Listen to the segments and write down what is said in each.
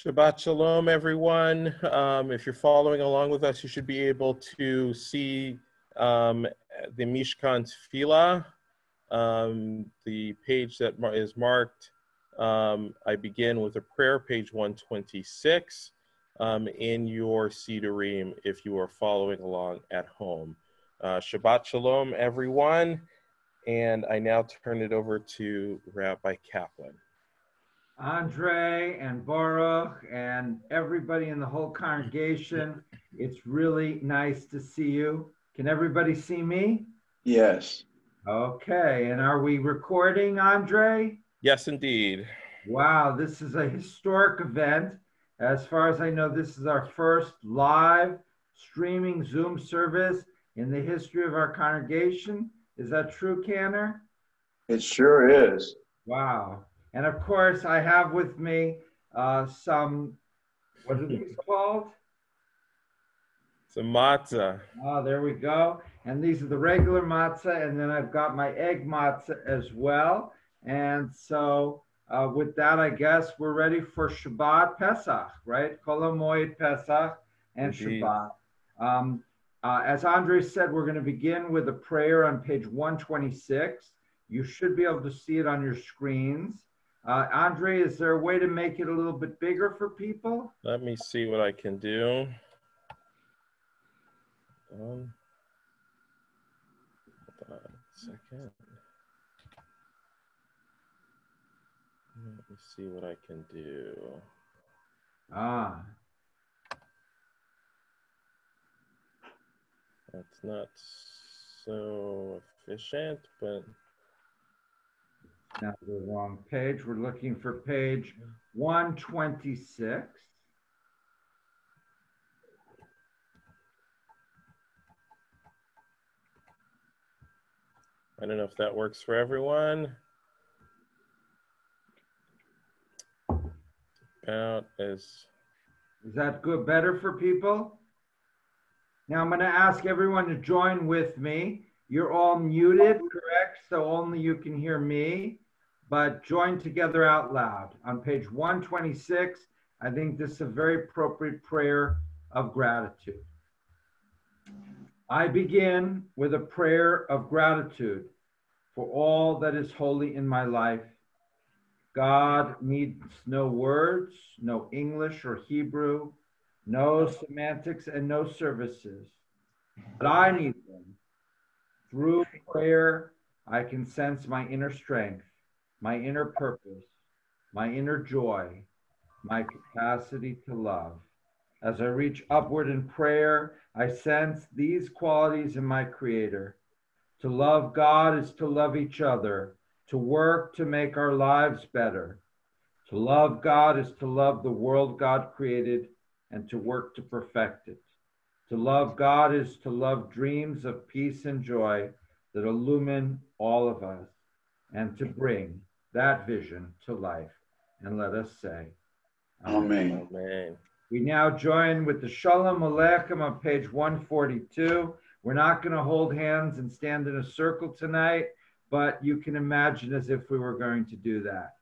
Shabbat Shalom, everyone. If you're following along with us, you should be able to see the Mishkan Tefillah, the page that is marked. I begin with a prayer, page 126, in your Sidurim if you are following along at home. Shabbat Shalom, everyone. And I now turn it over to Rabbi Kaplan. Andre and Baruch and everybody in the whole congregation, it's really nice to see you. Can everybody see me? Yes. Okay, and are we recording, Andre? Yes, indeed. Wow, this is a historic event. As far as I know, this is our first live streaming Zoom service in the history of our congregation. Is that true, Cantor? It sure is. Wow. And of course, I have with me some, what are these called? Some matzah. Oh, there we go. And these are the regular matzah, and then I've got my egg matzah as well. And so with that, I guess we're ready for Shabbat Pesach, right? Kol HaMoed Pesach and Indeed. Shabbat. As Andre said, we're going to begin with a prayer on page 126. You should be able to see it on your screens. Andre, is there a way to make it a little bit bigger for people? Let me see what I can do. Hold on a second. Let me see what I can do. That's not so efficient, but... Not the wrong page. We're looking for page 126. I don't know if that works for everyone. About as... Is that good, better for people? Now I'm going to ask everyone to join with me. You're all muted, correct? So only you can hear me, but join together out loud. On page 126, I think this is a very appropriate prayer of gratitude. I begin with a prayer of gratitude for all that is holy in my life. God needs no words, no English or Hebrew, no semantics and no services, but I need them. Through prayer, I can sense my inner strength, my inner purpose, my inner joy, my capacity to love. As I reach upward in prayer, I sense these qualities in my Creator. To love God is to love each other, to work to make our lives better. To love God is to love the world God created and to work to perfect it. To love God is to love dreams of peace and joy that illumine all of us and to bring that vision to life. And let us say, Amen. Amen. We now join with the Shalom Aleichem on page 142. We're not going to hold hands and stand in a circle tonight, but you can imagine as if we were going to do that.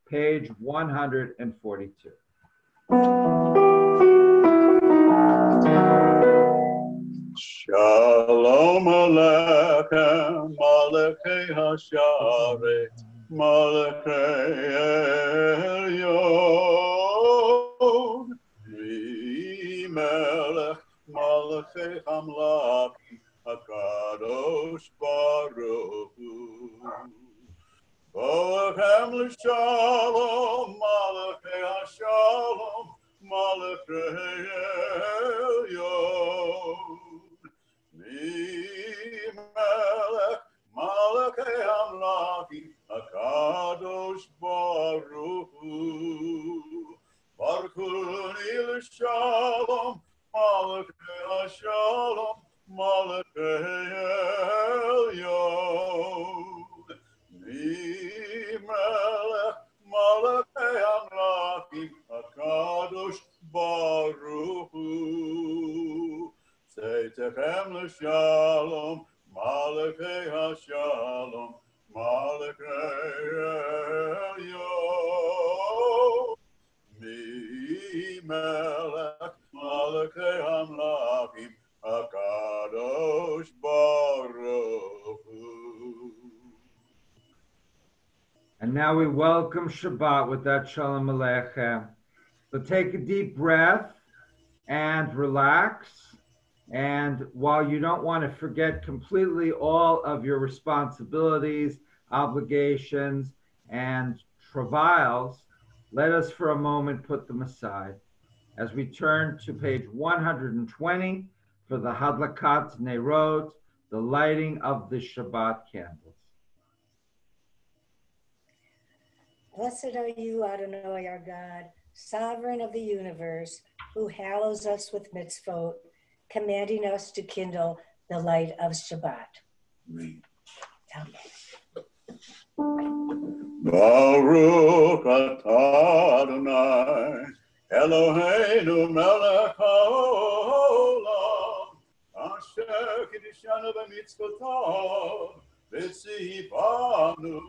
Page 142. Shalom Aleichem, Malachei Hasharet, Malachei Elyon, Melech, Malachei Hamlachim, HaKadosh Baruch Hu. Boachem l'shalom, Malachei Hashalom, Malachei Elyon. Melech, Malachei Hamlachim, HaKadosh Baruch Hu. Baruchuni l'shalom, Malachei Hashalom, Malachei Elyon. Melech, Malachei Hamlachim, HaKadosh Baruch Hu. Tzeitzechem l'shalom, Malachei Hashalom, Malachei Elyon. melech malachei hamlachim HaKadosh Baruch Hu. And now we welcome Shabbat with that Shalom Aleichem. So take a deep breath and relax. And while you don't want to forget completely all of your responsibilities, obligations, and travails, let us for a moment put them aside as we turn to page 120 for the Hadlakat Neirot, the lighting of the Shabbat candles. Blessed are you, Adonai, our God, sovereign of the universe, who hallows us with mitzvot, commanding us to kindle the light of Shabbat. Amen. Baruch atah Adonai, Eloheinu melech haolam, asher kiddushanu b'mitzvotav, v'tzivanu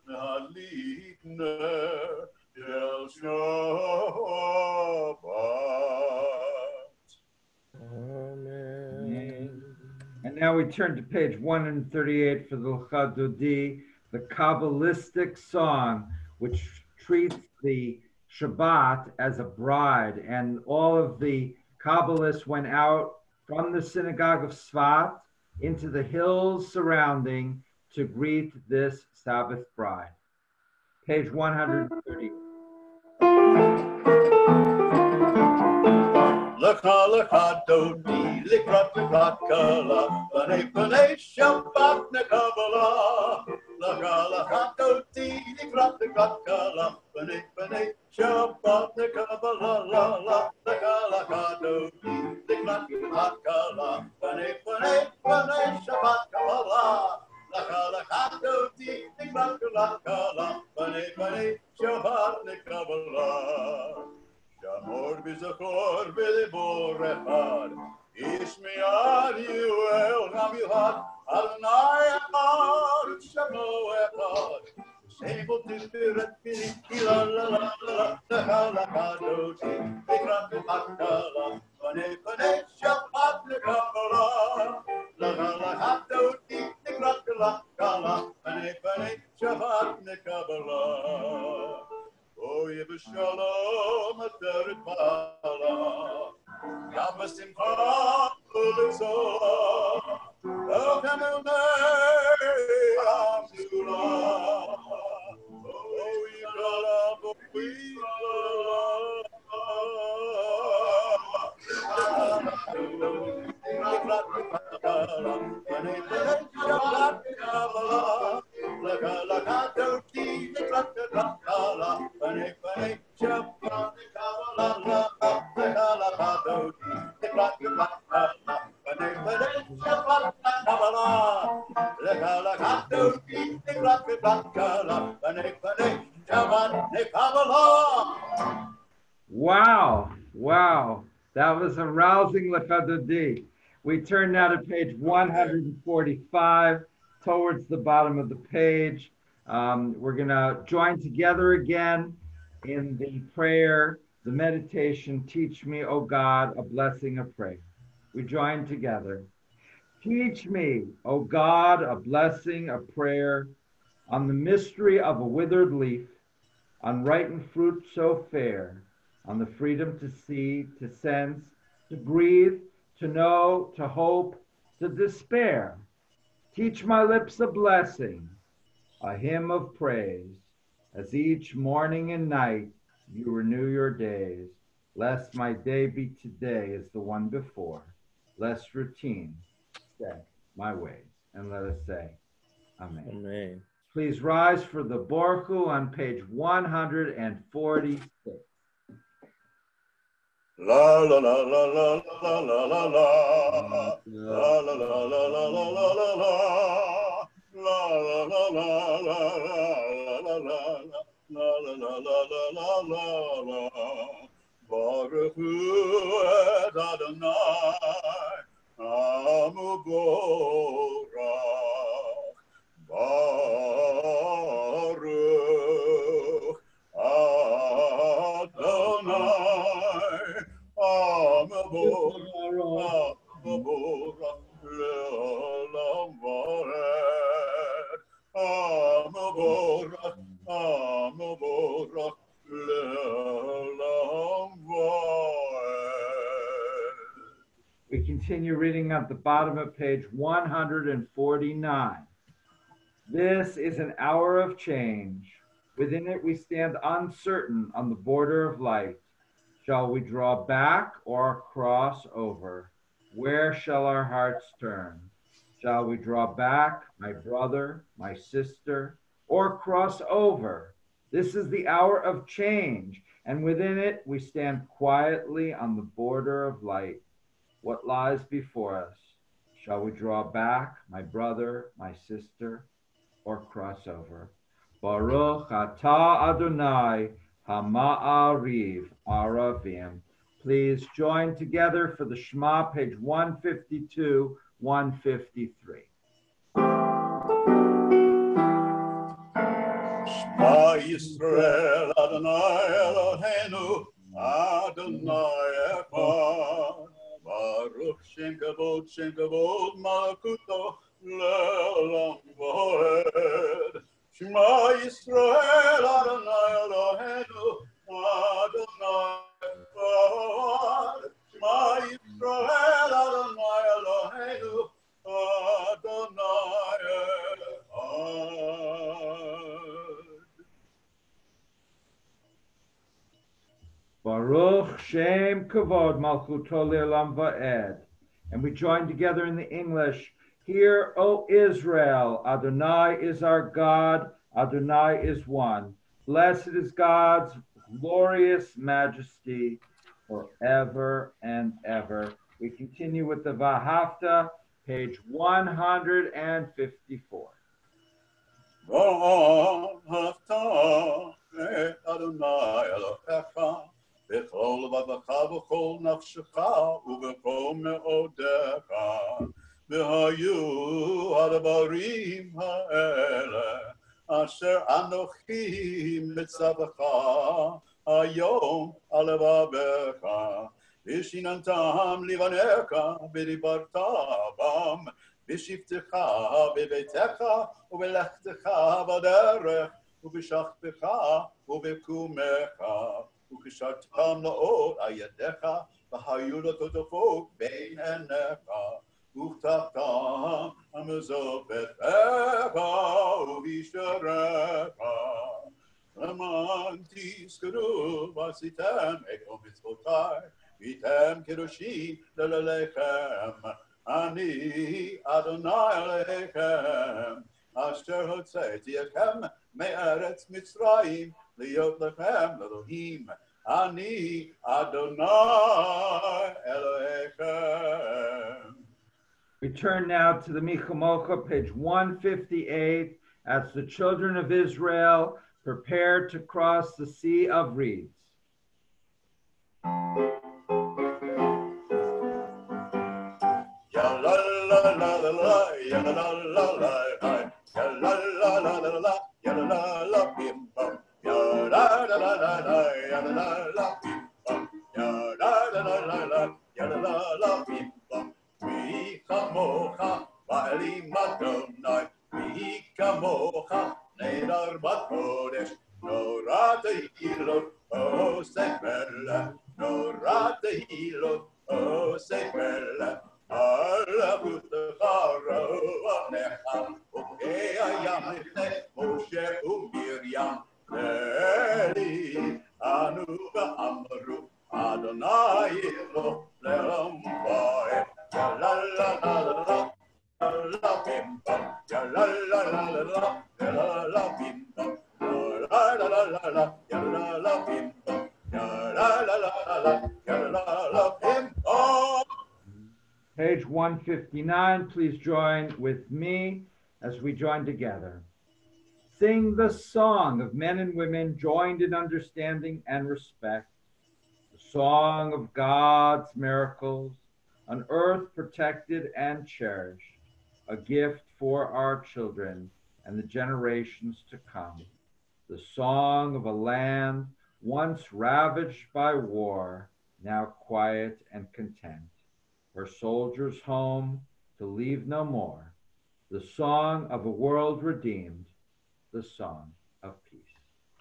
להדליק נר של שבת. Amen. And now we turn to page 138 for the L'cha Dodi, the Kabbalistic song, which treats the Shabbat as a bride. And all of the Kabbalists went out from the synagogue of Tzfat into the hills surrounding to greet this Sabbath bride. Page 130. L'cha dodi, l'krat kala, b'nei Shabbat nekabala. L'cha dodi, l'krat kala, b'nei Shabbat nekabala. L'cha dodi, l'krat kala, b'nei Shabbat kabala. L'cha dodi, l'krat kala, b'nei Shabbat nekabala. Shamor b'zachor v'libor echad, Yishme'ar Yuel Ham Yuhad, Adonai Echad, Shamo Echad, Shemo Tiferet V'Niki La La La La, L'cha dodi, l'krat kala, b'nei Shabbat nekabala. L'cha dodi, l'krat kala, b'nei Shabbat nekabala. Oye b'shalom ateret mala, Yam b'simcha u'b'zola, Elchem elnei Am Zula. Oye shalom, Wow. That was a rousing L'cha Dodi. We turn now to page 145 towards the bottom of the page. We're going to join together again in the prayer, the meditation, teach me, O God, a blessing of prayer. We join together. Teach me, O God, a blessing of prayer on the mystery of a withered leaf, on ripened fruit so fair, on the freedom to see, to sense, to breathe, to know, to hope, to despair. Teach my lips a blessing, a hymn of praise, as each morning and night you renew your days. Lest my day be today as the one before, lest routine set my ways. And let us say, Amen. Amen. Please rise for the Baruch on page 146. La la la la la la la la la la la la la la la la la la la la. Baruch Hu et Adonai Amu Borach Baruch המבורך לעולם ועד. We continue reading at the bottom of page 149. This is an hour of change. Within it we stand uncertain on the border of light. Shall we draw back or cross over? Where shall our hearts turn? Shall we draw back, my brother, my sister, or cross over? This is the hour of change, and within it we stand quietly on the border of light. What lies before us? Shall we draw back, my brother, my sister, or cross over? Baruch atah Adonai hama'ariv aravim. Please join together for the Shema, page 152, 153. Shema Yisrael, Adonai Eloheinu, Adonai Echad. Baruch Shem Kavod, Malakuto, Le'olam Va'ed. Shema Yisrael, Adonai Eloheinu, Adonai Echad. Shema Yisrael, Adonai Eloheinu, Adonai Echad. Baruch Shem Kavod Malchuto Le'olam Va'ed. And we join together in the English. Hear, O Israel, Adonai is our God, Adonai is one. Blessed is God's glorious majesty forever and ever. We continue with the Vahafta, page 154. Vahafta et Adonai Elohecha בכל לבבך וכל נפשך ובכל מאודיך. והיו הדברים האלה אשר אנוכי מצווך היום על לבבך. ושיננתם לבניך ודיברת בם בשבתך בביתך ובלכתך בדרך ובשכבך ובקומך. וקשרתם לאור על ידיך, והיו לטוטפות בין עיניך, וכתבתם המזור ביתך ובשעריך. למען תזכרו ועשיתם את כל מצוותיי, והייתם קדושים ללליכם. אני אדוני אלוהיכם, אשר הוצאתיכם מארץ מצרים, להיות לכם אלוהים. אני אדוני אלוהיכם. We turn now to the Michamocha, page 158, as the children of Israel prepare to cross the Sea of Reeds. Ya la la la la la, ya la la la la, ya la la la la la, ya la la la bim bum. Ya la la la la la, ya la la la bim bum. Ya la la la la la, ya la la la bim bum. Mi kamocha ba'elim Adonai, mi kamocha nedar b'kodesh. Nora tehilot oseh melech, nora tehilot oseh melech. Alabutcha ro'anecha, ukei hayam lifnei Moshe u'Miriam. Eli anu v'amru Adonai lo le'olam va'ed. Ya la la la la la, ya la bim bam. Ya la la la la la, ya la bim bam. Ya la la la la la, ya la bim bam. Ya la la la la la, ya la bim bam. Page 159, please join with me as we join together. Sing the song of men and women joined in understanding and respect, the song of God's miracles, an earth protected and cherished, a gift for our children and the generations to come, the song of a land once ravaged by war, now quiet and content, her soldiers home to leave no more, the song of a world redeemed, the song of peace.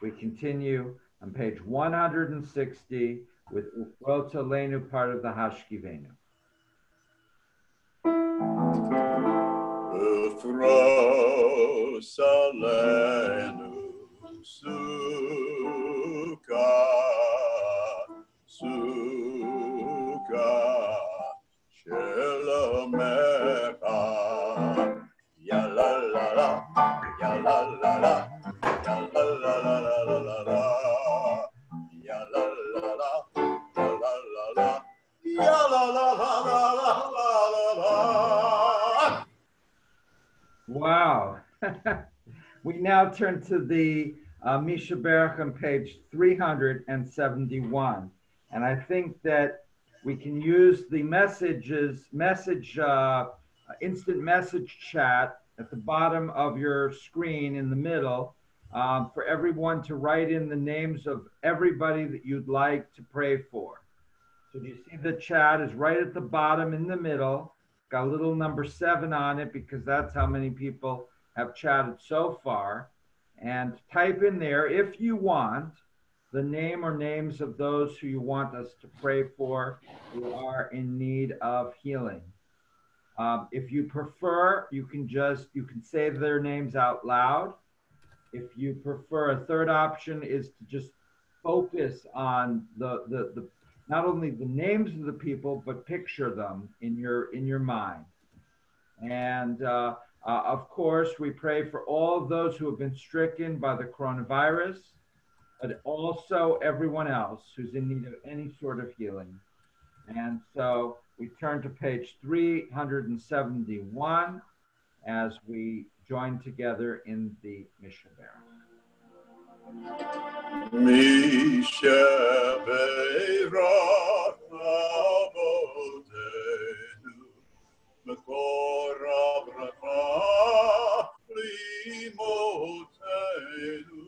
We continue on page 160 with Ufrot Alenu, part of the Hashkivenu. Ufros Alenu, Sukkah, Sukkah, Shelamecha, Ya la la la, Ya la la la, Ya la la la la la la la, Ya la la la, Ya la la la, Ya la la la la la la la. Wow. We now turn to the Misha Baruch on page 371. And I think that we can use the instant message chat at the bottom of your screen in the middle for everyone to write in the names of everybody that you'd like to pray for. So do you see the chat is right at the bottom in the middle? Got a little number 7 on it because that's how many people have chatted so far. And type in there, if you want, the name or names of those who you want us to pray for who are in need of healing. If you prefer, you can say their names out loud. If you prefer, a third option is to just focus on the not only the names of the people, but picture them in your mind. And of course, we pray for all of those who have been stricken by the coronavirus, but also everyone else who's in need of any sort of healing. And so we turn to page 371 as we join together in the Misha Baruch. Misha Baruch Avotenu, Makor Abracha Limotenu.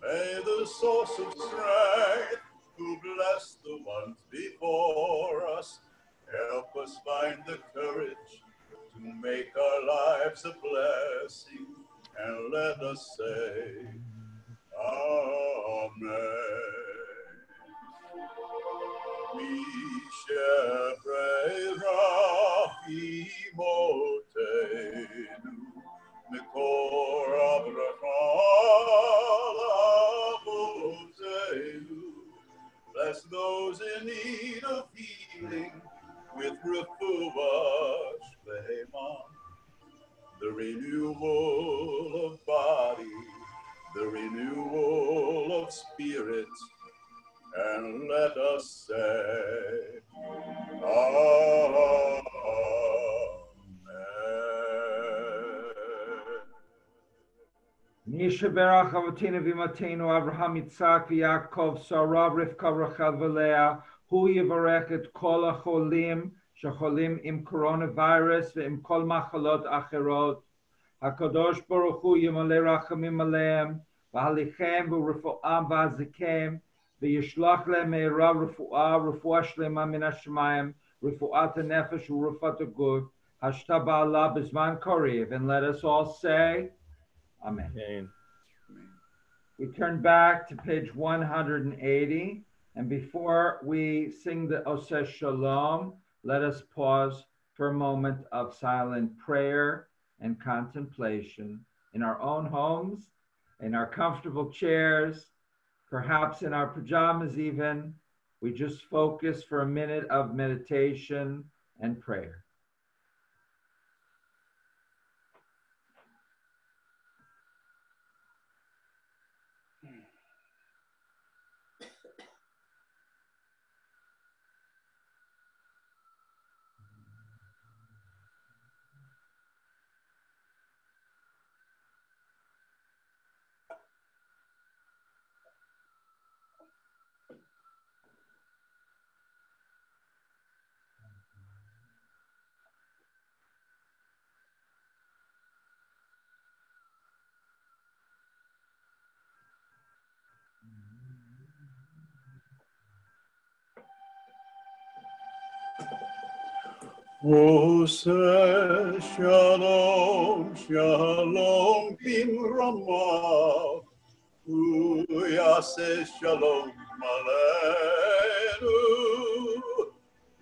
May the source of strength who bless the ones before us help us find the courage to make our lives a blessing, and let us say Amen. Misha Baruch Imotenu, Mikor Abracha Lavotenu. Bless those in need of healing with refuah shlema, the renewal of body, the renewal of spirit, and let us say Amen. Misha Baruch Avotenu v'Imatenu Avraham Yitzhak v'Yaakov Sarah Rivka Rachel v'Leah Hu yivarech et kol hacholim shecholim im coronavirus ve'im kol machalot acherot HaKadosh Baruch Hu yimalei rachamim aleim v'halichem v'refu'am v'hazikem v'yishlach lehem me'ira refuah shlema min hashamayim refuat hanefesh u'refuat haguf hashta ba'ala b'zman kariv. And let us all say Amen. Amen. We turn back to page 180, and before we sing the Oseh Shalom, let us pause for a moment of silent prayer and contemplation in our own homes, in our comfortable chairs, perhaps in our pajamas even. We just focus for a minute of meditation and prayer. Oseh Shalom, Shalom Bimramah, Yase Shalom Aleinu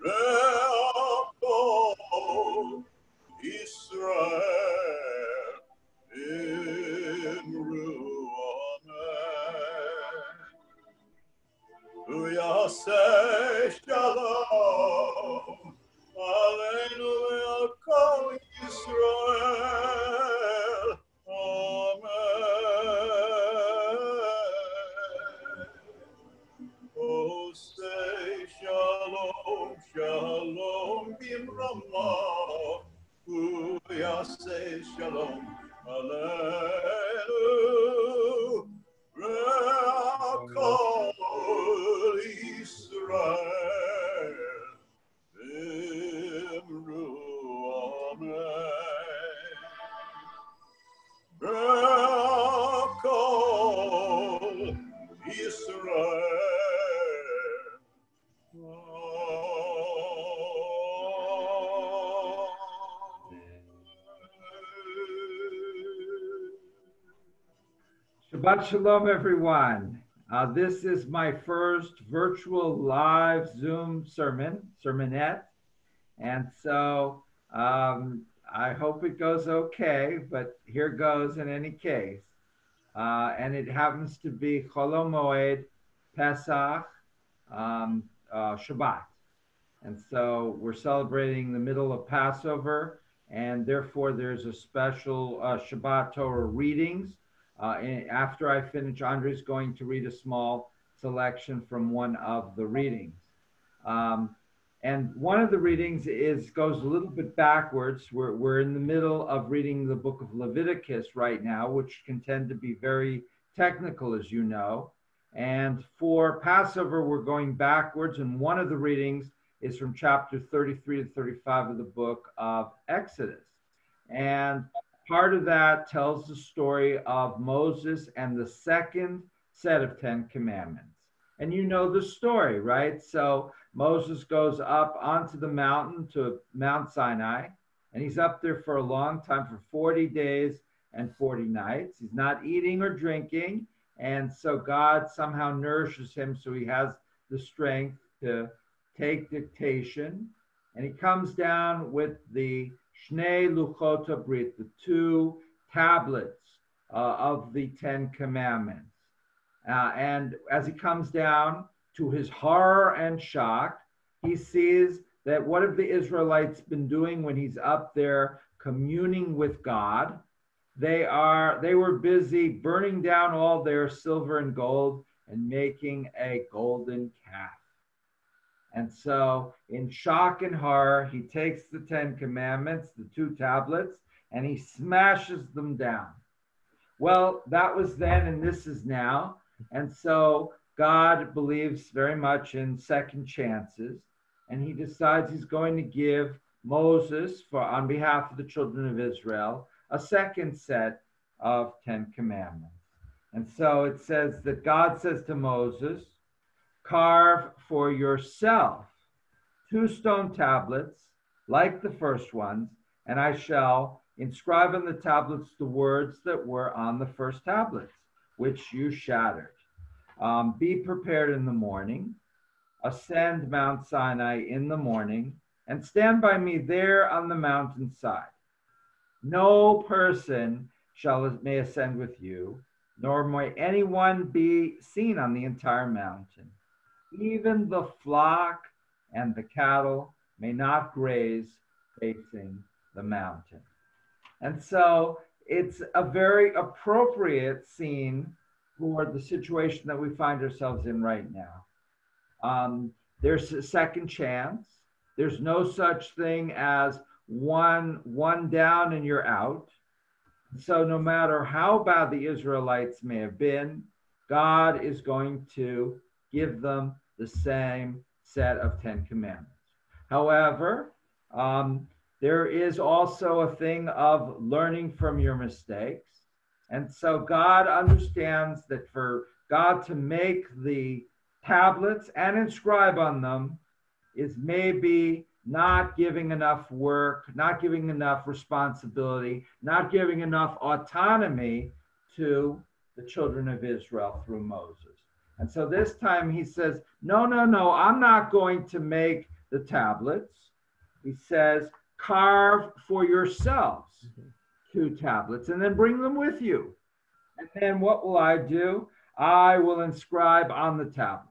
Re'ako Israel Imru Amen Yase Shalom Aleinu Re'ako Israel Oh, say shalom, shalom, bimrama. Ooh, say shalom, hallelujah. Rakol Israel, bimru amen. Rakol Israel. Shabbat Shalom, everyone. This is my first virtual live Zoom sermonette. And so I hope it goes okay, but here goes in any case. And it happens to be Chol Moed, Pesach, Shabbat. And so we're celebrating the middle of Passover, and therefore there's a special Shabbat Torah readings. After I finish, Andre's going to read a small selection from one of the readings. And one of the readings goes a little bit backwards. We're in the middle of reading the book of Leviticus right now, which can tend to be very technical, as you know. And for Passover, we're going backwards, and one of the readings is from chapter 33 to 35 of the book of Exodus. And part of that tells the story of Moses and the second set of 10 commandments. And you know the story, right? So Moses goes up onto the mountain to Mount Sinai, and he's up there for a long time, for 40 days and 40 nights. He's not eating or drinking, and so God somehow nourishes him so he has the strength to take dictation. And he comes down with the Shnei Luchot Brit, the 2 tablets of the 10 commandments. And as he comes down, to his horror and shock, he sees that what have the Israelites been doing when he's up there communing with God? They were busy burning down all their silver and gold and making a golden calf. And so in shock and horror, he takes the 10 commandments, the 2 tablets, and he smashes them down. Well, that was then and this is now. And so God believes very much in second chances, and he decides he's going to give Moses, on behalf of the children of Israel, a second set of 10 commandments. And so it says that God says to Moses, carve for yourself 2 stone tablets like the first ones, and I shall inscribe on the tablets the words that were on the first tablets, which you shattered. Be prepared in the morning, ascend Mount Sinai in the morning, and stand by me there on the mountainside. No person may ascend with you, nor may anyone be seen on the entire mountain. Even the flock and the cattle may not graze facing the mountain. And so it's a very appropriate scene for the situation that we find ourselves in right now. There's a second chance. There's no such thing as one down and you're out. So no matter how bad the Israelites may have been, God is going to give them the same set of 10 commandments. However, there is also a thing of learning from your mistakes. And so God understands that for God to make the tablets and inscribe on them is maybe not giving enough work, not giving enough responsibility, not giving enough autonomy to the children of Israel through Moses. And so this time he says, no, no, no, I'm not going to make the tablets. He says, carve for yourselves 2 tablets and then bring them with you. And then what will I do? I will inscribe on the tablets.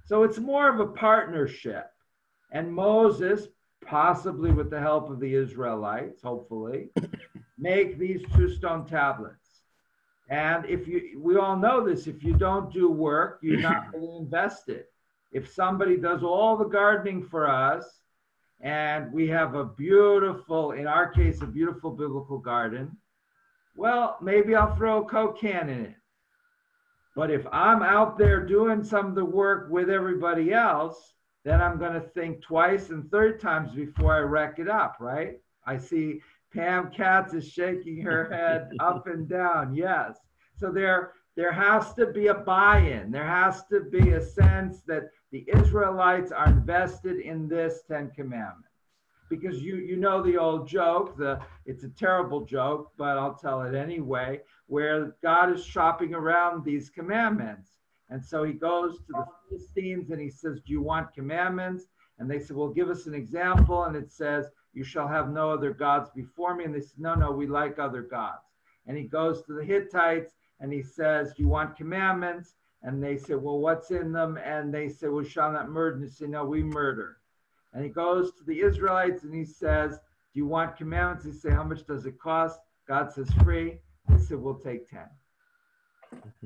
So it's more of a partnership. And Moses, possibly with the help of the Israelites, hopefully, make these 2 stone tablets. And we all know this, if you don't do work, you're not really invested. If somebody does all the gardening for us, and we have a beautiful, in our case, a beautiful biblical garden, well, maybe I'll throw a Coke can in it. But if I'm out there doing some of the work with everybody else, then I'm going to think twice and 3rd times before I wreck it up, right? I see Pam Katz is shaking her head up and down. Yes. So there has to be a buy-in. There has to be a sense that the Israelites are invested in this 10 Commandments. Because you know the old joke, it's a terrible joke, but I'll tell it anyway, where God is shopping around these commandments. And so he goes to the Philistines and he says, do you want commandments? And they said, well, give us an example. And it says, you shall have no other gods before me. And they said, no, no, we like other gods. And he goes to the Hittites and he says, do you want commandments? And they said, well, what's in them? And they said, well, shall not murder. And they say, no, we murder. And he goes to the Israelites and he says, do you want commandments? They say, how much does it cost? God says, free. They said, we'll take 10.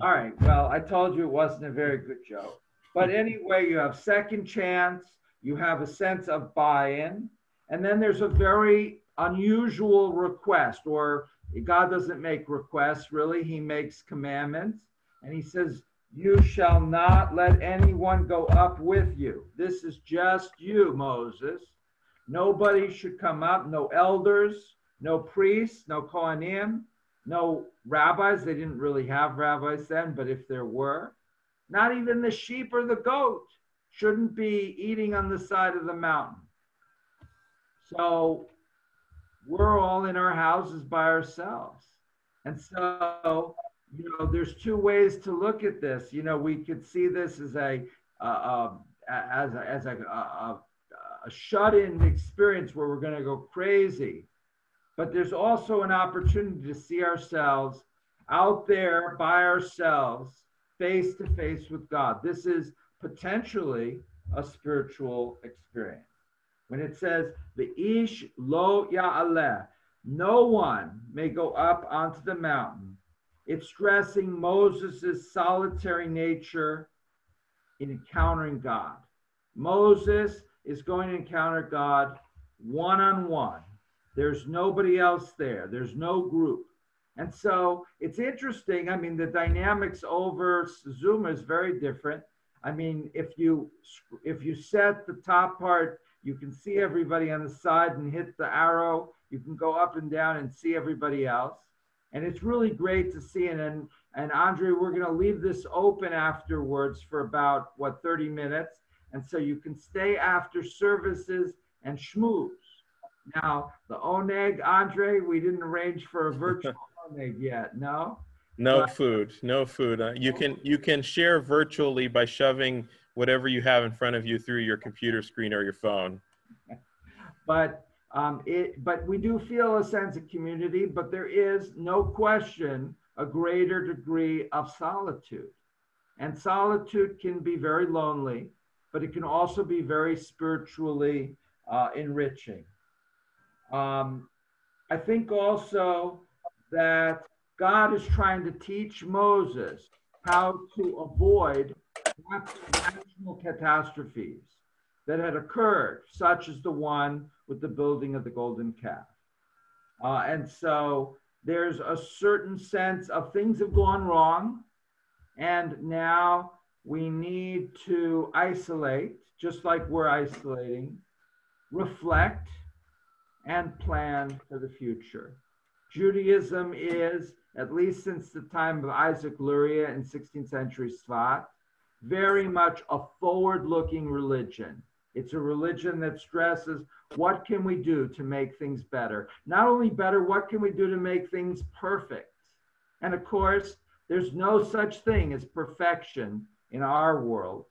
All right, well, I told you it wasn't a very good joke. But anyway, you have second chance. You have a sense of buy-in. And then there's a very unusual request, or God doesn't make requests, really. He makes commandments. And he says, you shall not let anyone go up with you. This is just you, Moses. Nobody should come up, no elders, no priests, no Kohanim, no rabbis. They didn't really have rabbis then, but if there were, not even the sheep or the goat shouldn't be eating on the side of the mountain. So we're all in our houses by ourselves. And so, there's 2 ways to look at this. We could see this as a shut-in experience where we're going to go crazy. But there's also an opportunity to see ourselves out there by ourselves, face to face with God. This is potentially a spiritual experience. When it says, V'ish lo ya'aleh, no one may go up onto the mountain, it's stressing Moses' solitary nature in encountering God. Moses is going to encounter God one-on-one. There's nobody else there. There's no group. And so it's interesting. I mean, the dynamics over Zoom is very different. I mean, if you set the top part, you can see everybody on the side and hit the arrow. You can go up and down and see everybody else. And it's really great to see. And Andre, we're going to leave this open afterwards for about, 30 minutes. And so you can stay after services and schmooze. Now, the oneg, Andre, we didn't arrange for a virtual oneg yet, no? No food. You can share virtually by shoving whatever you have in front of you through your computer screen or your phone. But we do feel a sense of community, but there is no question a greater degree of solitude. And solitude can be very lonely, but it can also be very spiritually enriching. I think also that God is trying to teach Moses how to avoid national catastrophes that had occurred, such as the one with the building of the golden calf. And so there's a certain sense of things have gone wrong, and now we need to isolate, just like we're isolating, reflect, and plan for the future. Judaism is, at least since the time of Isaac Luria in 16th century Svat, very much a forward-looking religion. It's a religion that stresses, what can we do to make things better? Not only better, what can we do to make things perfect? And of course, There's no such thing as perfection in our world.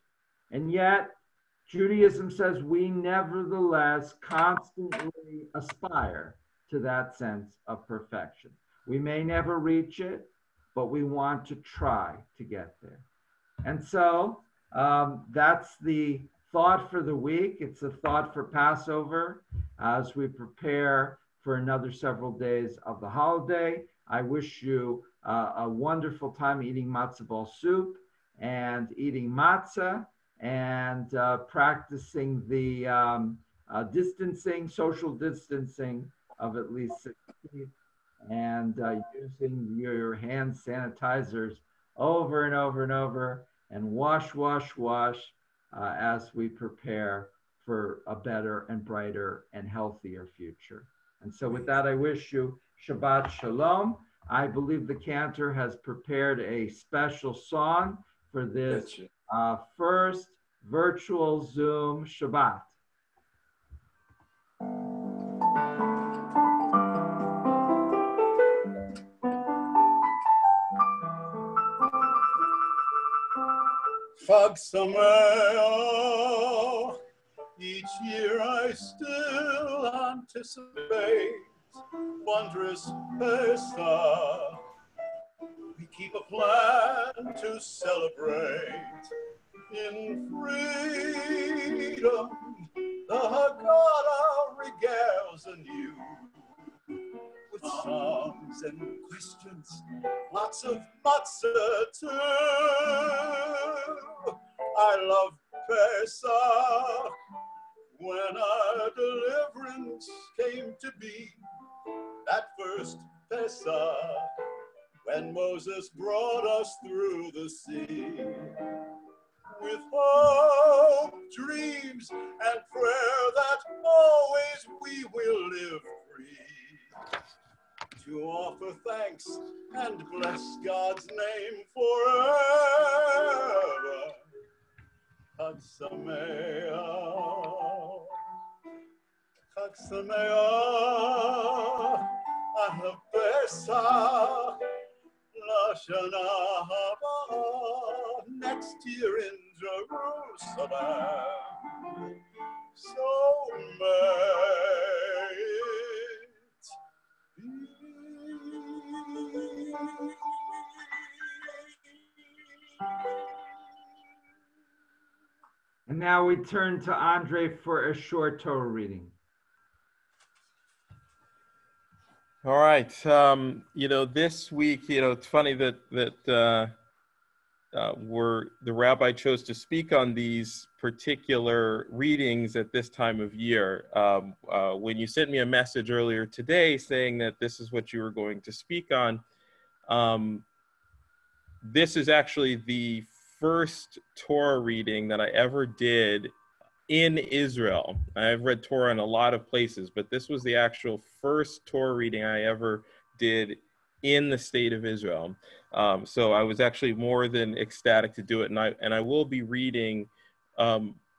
And yet, Judaism says we nevertheless constantly aspire to that sense of perfection. We may never reach it, but we want to try to get there. And so that's the thought for the week. It's a thought for Passover as we prepare for another several days of the holiday. I wish you a wonderful time eating matzah ball soup and eating matzah and practicing the distancing, social distancing of at least 6 feet, and using your hand sanitizers over and over and over, and wash as we prepare for a better and brighter and healthier future. And so with that, I wish you Shabbat Shalom. I believe the Cantor has prepared a special song for this first virtual Zoom Shabbat. Chag Sameach, each year I still anticipate wondrous Pesach. We keep a plan to celebrate in freedom. The Haggadah regales anew with songs and questions, lots of matzah too. I love Pesach, when our deliverance came to be, that first Pesach, when Moses brought us through the sea. With hope, dreams, and prayer that always we will live free, to offer thanks and bless God's name forever. Chag Sameach, Chag Sameach, Ana Pesach, Lashana Haba, next year in Jerusalem. So may it be. And now we turn to Andre for a short Torah reading. All right. This week, it's funny that the rabbi chose to speak on these particular readings at this time of year. When you sent me a message earlier today saying that this is what you were going to speak on, this is actually the first Torah reading that I ever did in Israel. I've read Torah in a lot of places, but this was the actual first Torah reading I ever did in the state of Israel. So I was actually more than ecstatic to do it. And I will be reading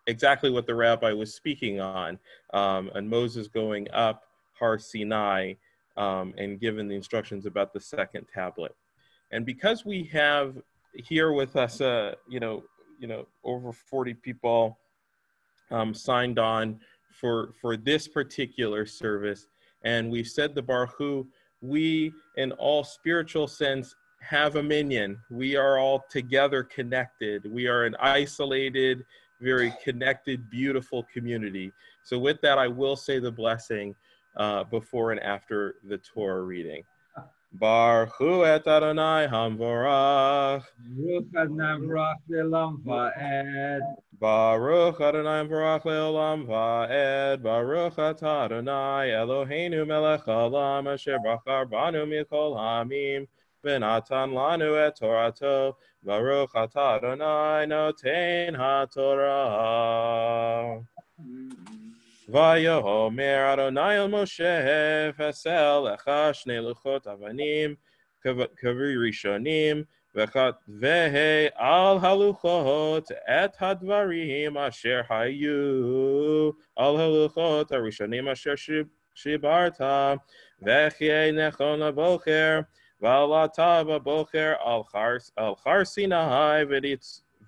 exactly what the rabbi was speaking on Moses going up Har Sinai and given the instructions about the second tablet. And because we have here with us, over 40 people signed on for this particular service, and we've said the Baruch, we in all spiritual sense have a minyan. We are all together connected. We are an isolated, very connected, beautiful community. So with that, I will say the blessing before and after the Torah reading. Baruch et Adonai Hamvorach. Baruch Adonai Baruch Le'olam Va'ed. Baruch Adonai Baruch Le'olam Va'ed. Baruch atah Adonai Eloheinu melech haolam asher bachar banu mikol hamim v'natan lanu et Torato. Baruch atah Adonai noten haTorah. Vayomer Adonai el Moshe Fasel lecha shnei luchot avanim kavri rishonim vehei al haluchot et hadvarim asher hayu al haluchot harishonim asher shibarta vechei nechon labocher ועלתה בבוקר על חר סיני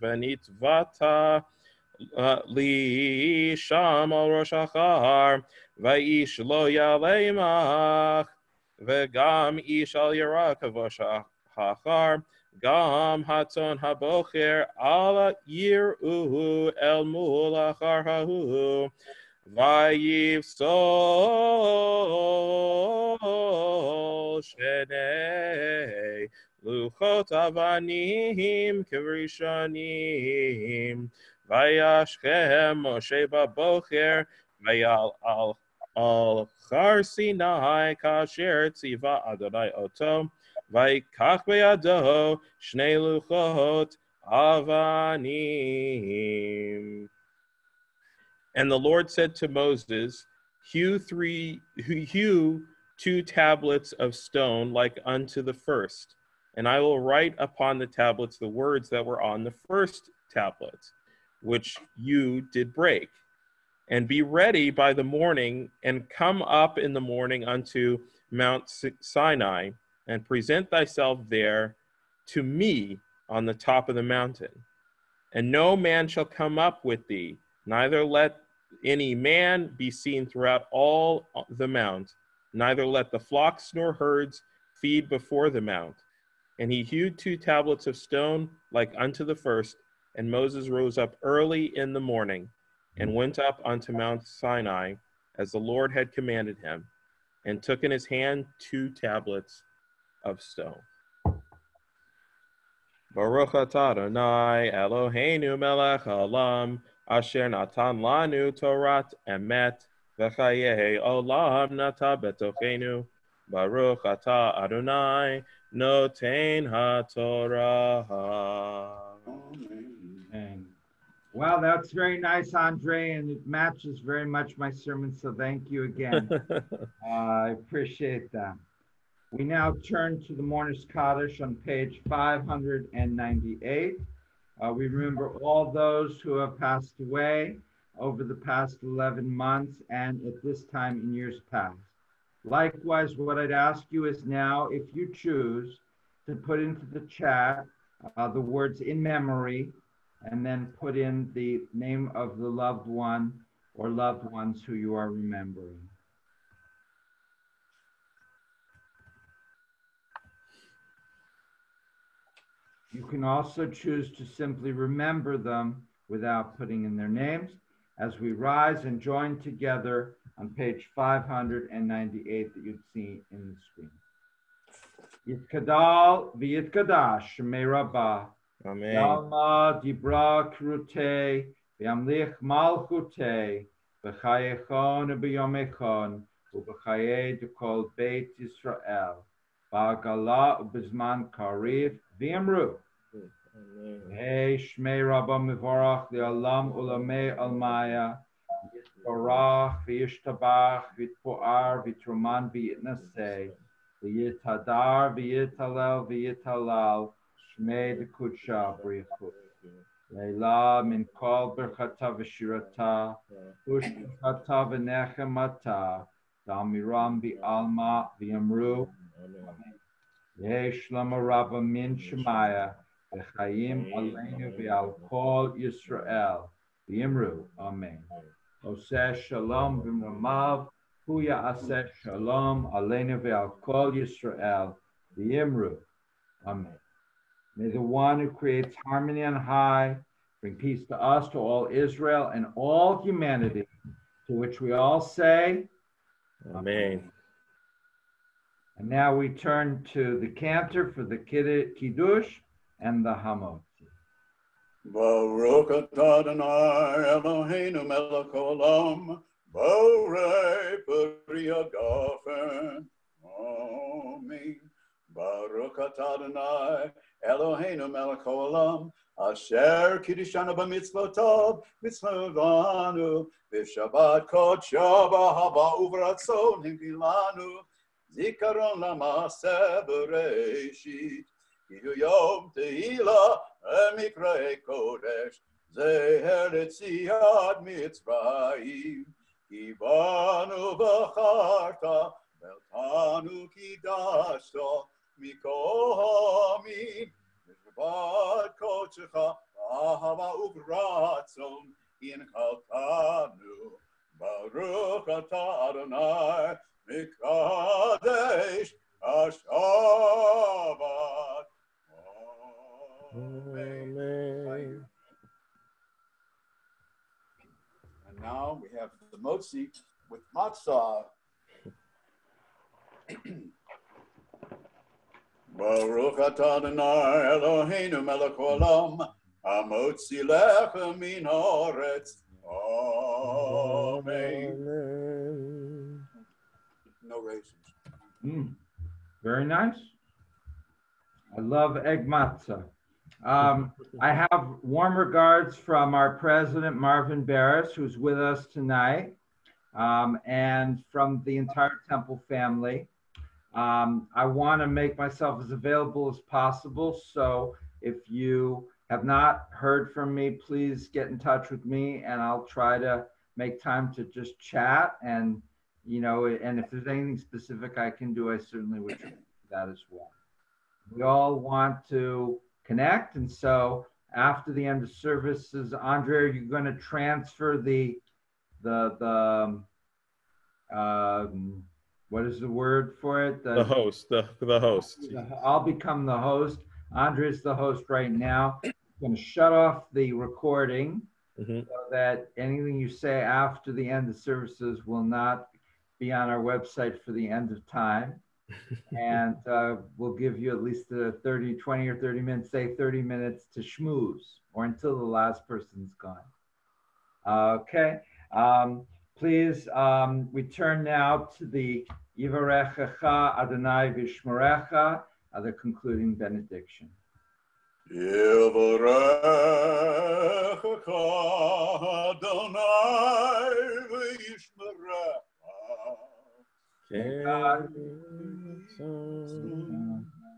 ונצבתה לי שם על ראש ההר, ואיש לא יעלה עמך, וגם איש אל ירא כבוש ההר, גם הצאן הבוקר אל יראו אל מול ההר ההוא, ויפסול שני לוחות אבנים כבראשונים, וישכם משה בבוקר ויעל על חר סיני כאשר ציווה אדוני אותו, ויקח בידו שני לוחות אבנים. And the Lord said to Moses, hew 2 tablets of stone like unto the first, and I will write upon the tablets the words that were on the first tablets, which you did break. And be ready by the morning, and come up in the morning unto Mount Sinai, and present thyself there to me on the top of the mountain. And no man shall come up with thee, neither let any man be seen throughout all the mount, neither let the flocks nor herds feed before the mount. And he hewed 2 tablets of stone like unto the first, and Moses rose up early in the morning, and went up unto Mount Sinai, as the Lord had commanded him, and took in his hand 2 tablets of stone. Baruch atah Adonai Eloheinu melech haolam, asher natan lanu Torat emet, v'chayei olam nata betochenu. Baruch atah Adonai noten haTorah. Amen. Well, that's very nice, Andre, and it matches very much my sermon, so thank you again. I appreciate that. We now turn to the Mourner's Kaddish on page 598. We remember all those who have passed away over the past 11 months and at this time in years past. Likewise, what I'd ask you is now, if you choose, to put into the chat the words in memory, and then put in the name of the loved one or loved ones who you are remembering. You can also choose to simply remember them without putting in their names as we rise and join together on page 598 that you'd see in the screen. Yitkadal v'yitkadash shemei Rabbi. Amen. Yalma dibra krute v'yamlich malchute v'chayechon v'yomechon u'b'chayei d'kol beit Yisrael ba'agala u'b'zman karif v'yamru Hey shmei Rabba mivorach li'olam ulamei almaya yitbarach v'yishtabach v'yitpo'ar v'yitruman v'yitnaseh v'yitadar v'yitalel v'yitalal Shmei Dekutsha Brichut. Leila min kol berchata v'shirata, ushkata v'nechemata, damiram v'alma v'yamru. Yesh lama rabba min shemaya, v'chayim aleinu v'al kol Yisrael, v'yamru. Amen. Oseh shalom v'mramav, huya aseh shalom, aleinu v'al kol Yisrael, v'yamru. Amen. May the one who creates harmony on high bring peace to us, to all Israel, and all humanity, to which we all say, Amen. And now we turn to the Cantor for the Kiddush and the Hamot. Baruch atah Adonai Eloheinu melech haolam, borei peri hagafen. Amen. Baruch atah Adonai Eloheinu melech haolam, asher kiddishanu b'mitzvotav, mitzvotanu, v'shabbat kodsho b'ahava uv'ratzon himgilanu, zikaron la'maseh b'reishit, kihu yom tehila emikrei kodesh, zeher letziat mitzrayim, kivanu v'charta, beltanu kidashta, מכל מין, ושבת קודשך, אהבה וברצון, הנחלתנו. Baruch atah Adonai, Mikadesh HaShabbat. Amen. And now we have the motzi with matzah. Baruch atah Adonai Eloheinu melech haolam, hamotzi lechem min haaretz. Amen. No raisins. Very nice. I love egg matzah. I have warm regards from our president, Marvin Barris, who's with us tonight, and from the entire Temple family. I want to make myself as available as possible. So if you have not heard from me, please get in touch with me and I'll try to make time to just chat. And, you know, and if there's anything specific I can do, I certainly would try to do that as well. We all want to connect. And so after the end of services, Andre, are you going to transfer what is the word for it? The host, the host. I'll become the host. Andre is the host right now. I'm going to shut off the recording so that anything you say after the end of services will not be on our website for the end of time. And we'll give you at least 20 or 30 minutes, say 30 minutes to schmooze or until the last person's gone. Okay. Please return now to the Yivarechecha Adonai Vishmerecha, the concluding benediction. Yivarechecha Adonai Vishmerecha.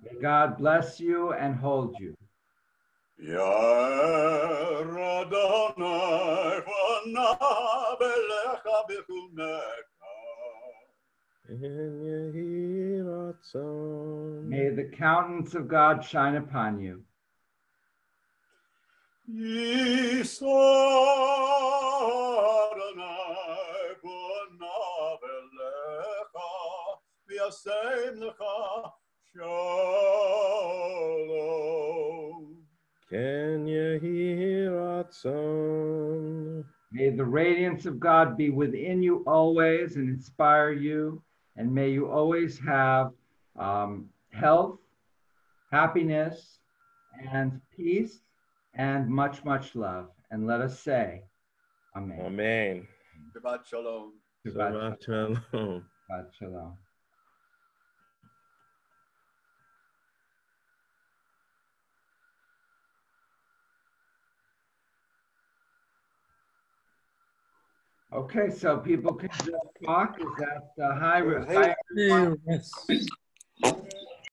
May God bless you and hold you. Yair Adonai v'anav elecha b'chunecha. May the countenance of God shine upon you. Yisa Adonai v'anav elecha v'yasem lecha shalom. Ken yehi ratzon. May the radiance of God be within you always and inspire you. And may you always have health, happiness, and peace, and much, much love. And let us say, Amen. Amen. Shabbat shalom. Shabbat shalom. Shabbat shalom. Okay, so people can just talk. Is that hi, everyone? Yes.